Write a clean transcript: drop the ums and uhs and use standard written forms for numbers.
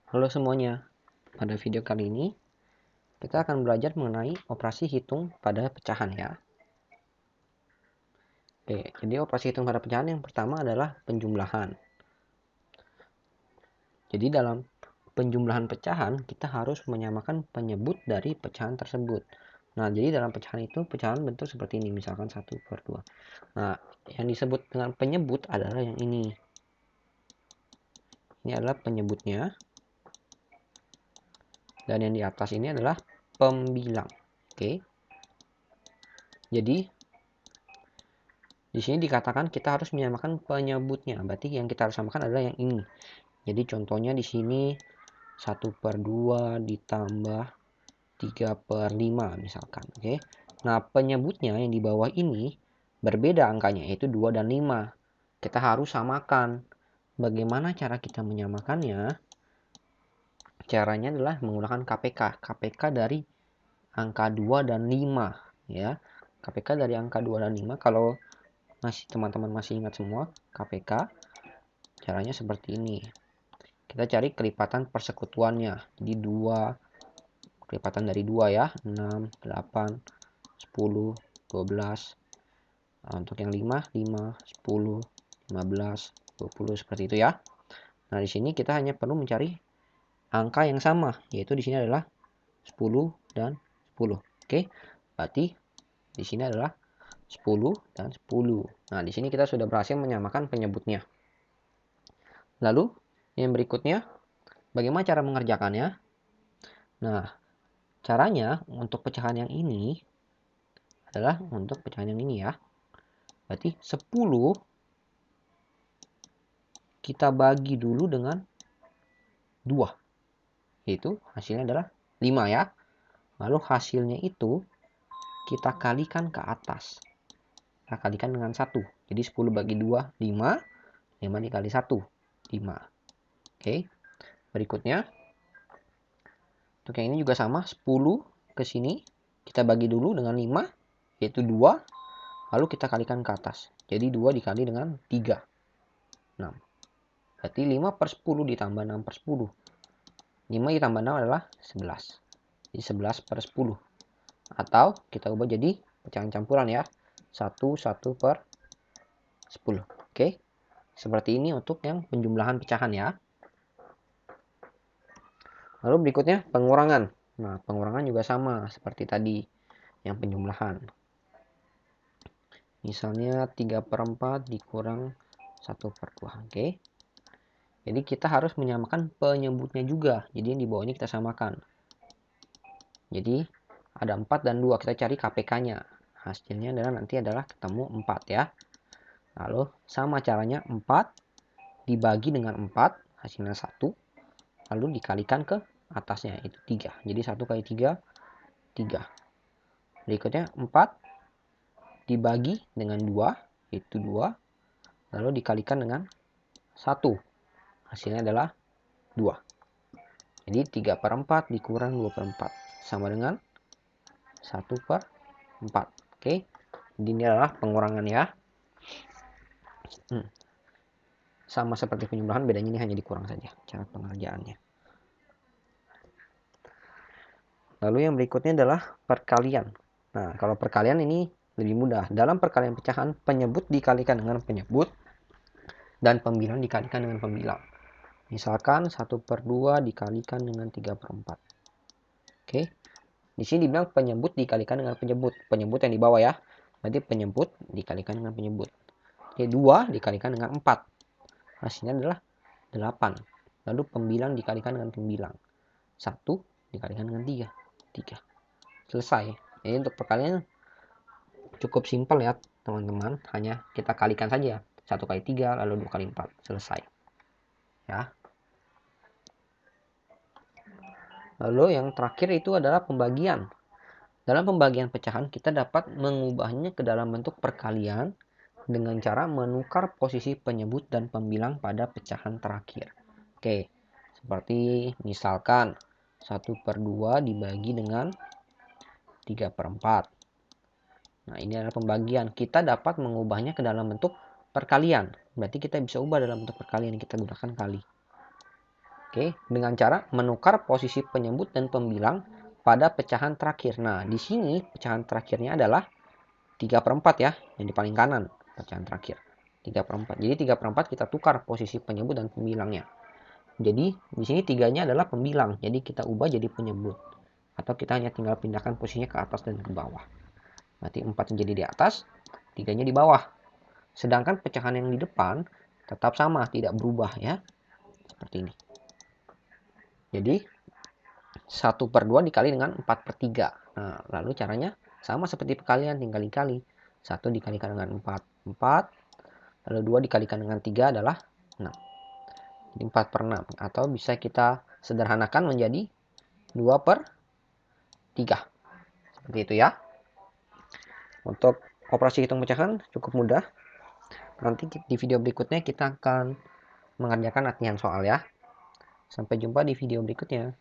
Halo semuanya, pada video kali ini kita akan belajar mengenai operasi hitung pada pecahan ya. Oke, jadi operasi hitung pada pecahan yang pertama adalah penjumlahan. Jadi dalam penjumlahan pecahan kita harus menyamakan penyebut dari pecahan tersebut. Nah, jadi dalam pecahan itu pecahan bentuk seperti ini, misalkan 1/2. Nah, yang disebut dengan penyebut adalah yang ini. Ini adalah penyebutnya. Dan yang di atas ini adalah pembilang. Oke. Jadi di sini dikatakan kita harus menyamakan penyebutnya. Berarti yang kita harus samakan adalah yang ini. Jadi contohnya di sini 1/2 ditambah 3/5 misalkan. Oke. Nah, penyebutnya yang di bawah ini berbeda angkanya, yaitu 2 dan 5. Kita harus samakan. Bagaimana cara kita menyamakannya? Caranya adalah menggunakan KPK. KPK dari angka 2 dan 5. Ya. KPK dari angka 2 dan 5. Kalau teman-teman masih ingat semua KPK, caranya seperti ini. Kita cari kelipatan persekutuannya. Jadi 2, kelipatan dari 2 ya, 6, 8, 10, 12. Untuk yang 5, 5, 10, 15, 20 seperti itu ya. Nah, di sini kita hanya perlu mencari angka yang sama, yaitu di sini adalah 10 dan 10. Oke. Berarti di sini adalah 10 dan 10. Nah, di sini kita sudah berhasil menyamakan penyebutnya. Lalu, yang berikutnya, bagaimana cara mengerjakannya? Nah, caranya untuk pecahan yang ini adalah untuk pecahan yang ini ya. Berarti 10 kita bagi dulu dengan 2. Yaitu hasilnya adalah 5 ya. Lalu hasilnya itu kita kalikan ke atas. Kita kalikan dengan 1. Jadi 10 bagi 2, 5. 5 dikali 1, 5. Oke. Berikutnya, untuk yang ini juga sama. 10 ke sini. Kita bagi dulu dengan 5. Yaitu 2. Lalu kita kalikan ke atas. Jadi 2 dikali dengan 3. 6. Berarti 5/10 ditambah 6/10. 5 ditambah 6 adalah 11. Jadi 11/10. Atau kita ubah jadi pecahan campuran ya. 1/10. Oke. Seperti ini untuk yang penjumlahan pecahan ya. Lalu berikutnya pengurangan. Nah, pengurangan juga sama seperti tadi yang penjumlahan. Misalnya 3/4 dikurang 1/2. Oke. Jadi kita harus menyamakan penyebutnya juga. Jadi yang di bawah ini kita samakan. Jadi ada 4 dan 2. Kita cari KPK-nya. Hasilnya adalah ketemu 4 ya. Lalu sama caranya 4 dibagi dengan 4. Hasilnya 1. Lalu dikalikan ke atasnya. Itu 3. Jadi 1 kali 3, 3. Berikutnya 4 dibagi dengan 2. Itu 2. Lalu dikalikan dengan 1. Hasilnya adalah 2. Jadi 3/4 dikurang 2/4. Sama dengan 1/4. Oke. Jadi ini adalah pengurangan ya. Sama seperti penjumlahan, bedanya ini hanya dikurang saja cara pengerjaannya. Lalu yang berikutnya adalah perkalian. Nah, kalau perkalian ini lebih mudah. Dalam perkalian pecahan, penyebut dikalikan dengan penyebut dan pembilang dikalikan dengan pembilang. Misalkan 1/2 dikalikan dengan 3/4. Oke. Di sini dibilang penyebut dikalikan dengan penyebut. Penyebut yang di bawah ya. Berarti penyebut dikalikan dengan penyebut. Oke, 2 dikalikan dengan 4. Hasilnya adalah 8. Lalu pembilang dikalikan dengan pembilang. 1 dikalikan dengan 3. 3. Selesai. Jadi untuk perkalian cukup simpel ya teman-teman. Hanya kita kalikan saja. 1 kali 3 lalu 2 kali 4. Selesai. Ya. Lalu yang terakhir itu adalah pembagian. Dalam pembagian pecahan kita dapat mengubahnya ke dalam bentuk perkalian dengan cara menukar posisi penyebut dan pembilang pada pecahan terakhir. Oke, seperti misalkan 1/2 dibagi dengan 3/4. Nah, ini adalah pembagian. Kita dapat mengubahnya ke dalam bentuk perkalian. Berarti kita bisa ubah dalam bentuk perkalian, kita gunakan kali. Oke, dengan cara menukar posisi penyebut dan pembilang pada pecahan terakhir. Nah, di sini pecahan terakhirnya adalah 3/4 ya, yang di paling kanan pecahan terakhir. 3/4. Jadi 3/4 kita tukar posisi penyebut dan pembilangnya. Jadi di sini 3-nya adalah pembilang, jadi kita ubah jadi penyebut. Atau kita hanya tinggal pindahkan posisinya ke atas dan ke bawah. Berarti 4 jadi di atas, 3-nya di bawah. Sedangkan pecahan yang di depan tetap sama, tidak berubah ya. Seperti ini. Jadi 1/2 dikali dengan 4/3. Nah, lalu caranya sama seperti perkalian, tinggal dikali. 1 dikalikan dengan 4, 4. Lalu 2 dikalikan dengan 3 adalah 6. Jadi 4/6. Atau bisa kita sederhanakan menjadi 2/3. Seperti itu ya. Untuk operasi hitung pecahan cukup mudah. Nanti di video berikutnya kita akan mengerjakan latihan soal ya. Sampai jumpa di video berikutnya.